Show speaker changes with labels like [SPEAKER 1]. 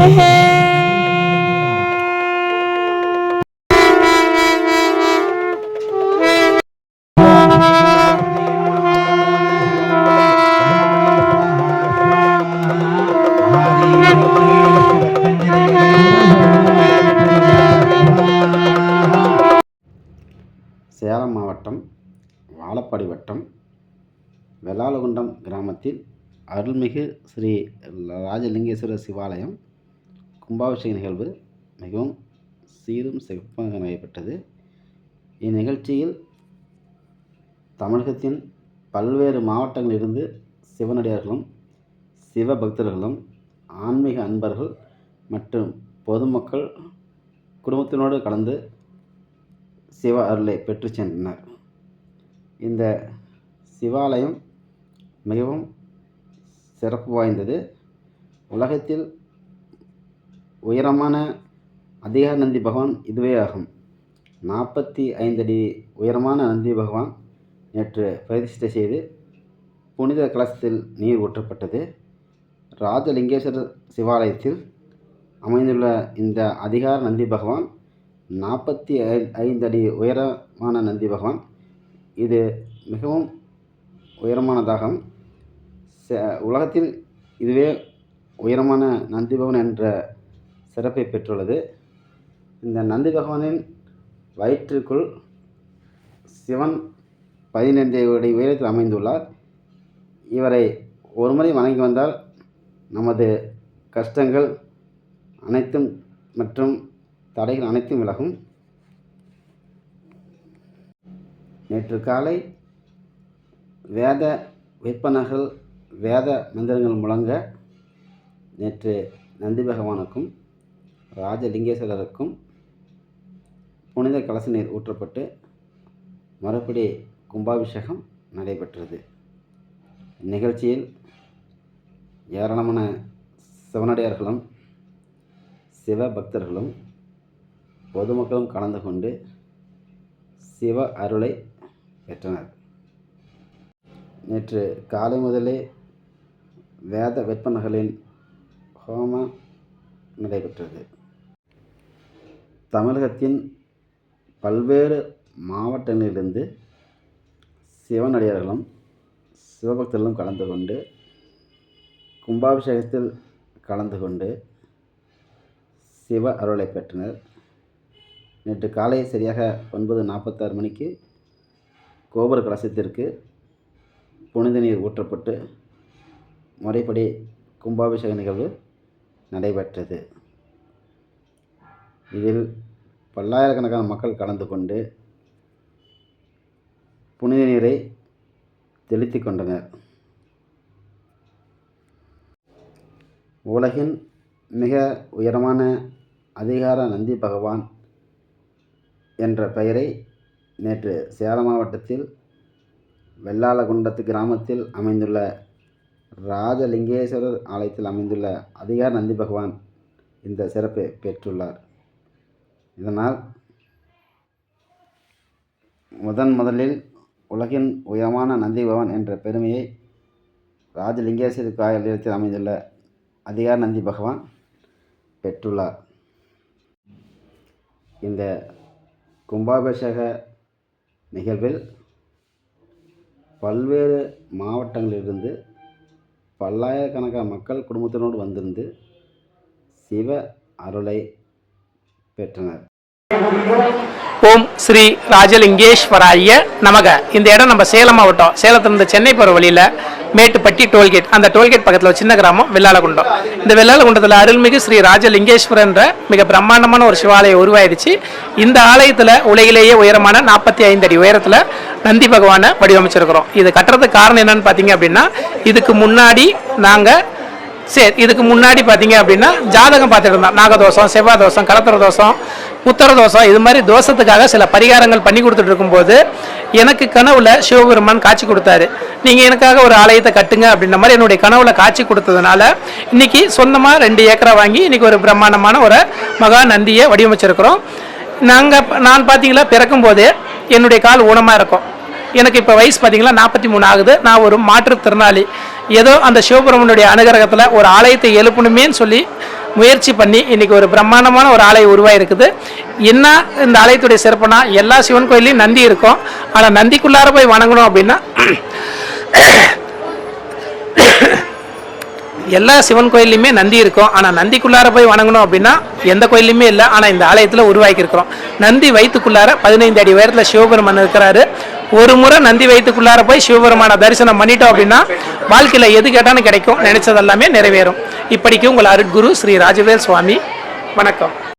[SPEAKER 1] சேலம் மாவட்டம் வாழப்பாடி வட்டம் வெள்ளாளகுண்டம் கிராமத்தில் அருள்மிகு ஸ்ரீ ராஜலிங்கேஸ்வரர் சிவாலயம் கும்பாபிஷேக நிகழ்வு மிகவும் சீரும் சிறப்பாக நடைபெற்றது. இந்நிகழ்ச்சியில் தமிழகத்தின் பல்வேறு மாவட்டங்களிலிருந்து சிவனடியார்களும் சிவபக்தர்களும் ஆன்மீக அன்பர்கள் மற்றும் பொதுமக்கள் குடும்பத்தினோடு கலந்து சிவ அருளை பெற்று சென்றனர். இந்த சிவாலயம் மிகவும் சிறப்பு வாய்ந்தது. உலகத்தில் உயரமான அதிகார நந்தி பகவான் இதுவே ஆகும். 45 அடி உயரமான நந்தி பகவான் நேற்று பிரதிஷ்டை செய்து புனித கலசத்தில் நீர் ஊற்றப்பட்டது. ராஜலிங்கேஸ்வரர் சிவாலயத்தில் அமைந்துள்ள இந்த அதிகார நந்தி பகவான் 45 அடி உயரமான நந்தி பகவான். இது மிகவும் உயரமானதாகும். உலகத்தில் இதுவே உயரமான நந்தி பகவான் என்ற சிறப்பை பெற்றுள்ளது. இந்த நந்தி பகவானின் வயிற்றுக்குள் சிவன் 15 அடி உயரத்தில் அமைந்துள்ளார். இவரை ஒருமுறை வணங்கி வந்தால் நமது கஷ்டங்கள் அனைத்தும் மற்றும் தடைகள் அனைத்தும் விலகும். நேற்று காலை வேத விற்பனர்கள் வேத மந்திரங்கள் முழங்க நேற்று நந்தி பகவானுக்கும் ராஜலிங்கேஸ்வரருக்கும் புனித கலச நீர் ஊற்றப்பட்டு மறுபடி கும்பாபிஷேகம் நடைபெற்றது. இந்நிகழ்ச்சியில் ஏராளமான சிவனடியார்களும் சிவபக்தர்களும் பொதுமக்களும் கலந்து கொண்டு சிவ அருளை பெற்றனர். நேற்று காலை முதலே வேத விற்பனர்களின் ஹோமம் நடைபெற்றது. தமிழகத்தின் பல்வேறு மாவட்டங்களிலிருந்து சிவனடியார்களும் சிவபக்தர்களும் கலந்து கொண்டு கும்பாபிஷேகத்தில் கலந்து கொண்டு சிவ அருளை பெற்றனர். நேற்று காலை சரியாக 9:46 மணிக்கு கோபுர கலசத்திற்கு புனித நீர் ஊற்றப்பட்டு முறைப்படி கும்பாபிஷேக நிகழ்வு நடைபெற்றது. இதில் பல்லாயிரக்கணக்கான மக்கள் கலந்து கொண்டு புனித நீரை தெளித்து கொண்டனர். உலகின் மிக உயரமான அதிகார நந்தி பகவான் என்ற பெயரை நேற்று சேலம் மாவட்டத்தில் வெள்ளாளகுண்டத்து கிராமத்தில் அமைந்துள்ள ராஜலிங்கேஸ்வரர் ஆலயத்தில் அமைந்துள்ள அதிகார நந்தி பகவான் இந்த சிறப்பை பெற்றுள்ளார். இதனால் முதலில் உலகின் உயரமான நந்தி பகவான் என்ற பெருமையை ராஜலிங்கேஸ்வரர் ஆலயத்தில் அமைந்துள்ள அதிகார நந்தி பகவான் பெற்றுள்ளார். இந்த கும்பாபிஷேக நிகழ்வில் பல்வேறு மாவட்டங்களிலிருந்து பல்லாயிரக்கணக்கான மக்கள் குடும்பத்தினோடு வந்திருந்து சிவ அருளை பெற்றனர்.
[SPEAKER 2] ஓம் ஸ்ரீ ராஜலிங்கேஸ்வராய நமக. இந்த இடம் நம்ம சேலம் மாவட்டம், சேலத்திலிருந்து சென்னை போகிற வழியில் மேட்டுப்பட்டி டோல்கேட், அந்த டோல்கேட் பக்கத்தில் ஒரு சின்ன கிராமம் வெள்ளாளகுண்டம். இந்த வெள்ளாளகுண்டத்தில் அருள்மிகு ஸ்ரீ ராஜலிங்கேஸ்வரர் என்ற மிக பிரம்மாண்டமான ஒரு சிவாலயம் உருவாயிடுச்சு. இந்த ஆலயத்தில் உலகிலேயே உயரமான 45 அடி உயரத்தில் நந்தி பகவானை வடிவமைச்சிருக்கிறோம். இது கட்டுறதுக்கு காரணம் என்னன்னு பார்த்தீங்க அப்படின்னா, இதுக்கு முன்னாடி பார்த்தீங்க அப்படின்னா ஜாதகம் பார்த்துட்டு இருந்தோம். நாகதோஷம், செவ்வாய் தோஷம், கலத்திர தோஷம், உத்தர தோஷம், இது மாதிரி தோஷத்துக்காக சில பரிகாரங்கள் பண்ணி கொடுத்துட்டு இருக்கும்போது எனக்கு கனவுல சிவபெருமான் காட்சி கொடுத்தாரு. நீங்கள் எனக்காக ஒரு ஆலயத்தை கட்டுங்க அப்படின்ற மாதிரி என்னுடைய கனவுல காட்சி கொடுத்ததுனால இன்னைக்கு சொந்தமாக 2 ஏக்கரை வாங்கி இன்னைக்கு ஒரு பிரம்மாண்டமான ஒரு மகா நந்தியை வடிவமைச்சிருக்கிறோம். நான் பார்த்தீங்களா பிறக்கும் போதே என்னுடைய கால் ஊனமாக இருக்கும். எனக்கு இப்போ வயசு பார்த்தீங்கன்னா 43 ஆகுது. நான் ஒரு மாற்றுத்திறனாளி. ஏதோ அந்த சிவபெருமனுடைய அனுகிரகத்தில் ஒரு ஆலயத்தை எழுப்பணுமேன்னு சொல்லி முயற்சி பண்ணி இன்னைக்கு ஒரு பிரம்மாண்டமான ஒரு ஆலயம் உருவாயிருக்குது. என்ன இந்த ஆலயத்துடைய சிறப்புனா, எல்லா சிவன் கோயிலையும் நந்தி இருக்கும். ஆனால் நந்திக்குள்ளார போய் வணங்கணும் அப்படின்னா எல்லா சிவன் கோயிலையுமே நந்தி இருக்கும். ஆனால் நந்திக்குள்ளார போய் வணங்கணும் அப்படின்னா எந்த கோயிலையுமே இல்லை. ஆனால் இந்த ஆலயத்தில் உருவாக்கியிருக்கிறோம். நந்தி வயிற்றுக்குள்ளார 15 அடி உயரத்தில் சிவபெருமான் இருக்கிறாரு. ஒரு முறை நந்தி வயிற்றுக்குள்ளார போய் சிவபெருமான தரிசனம் பண்ணிட்டோம் அப்படின்னா வாழ்க்கையில் எது கேட்டாலும் கிடைக்கும், நினைச்சதெல்லாமே நிறைவேறும். இப்படிக்கு உங்கள் அருட்குரு ஸ்ரீ ராஜவேல் சுவாமி. வணக்கம்.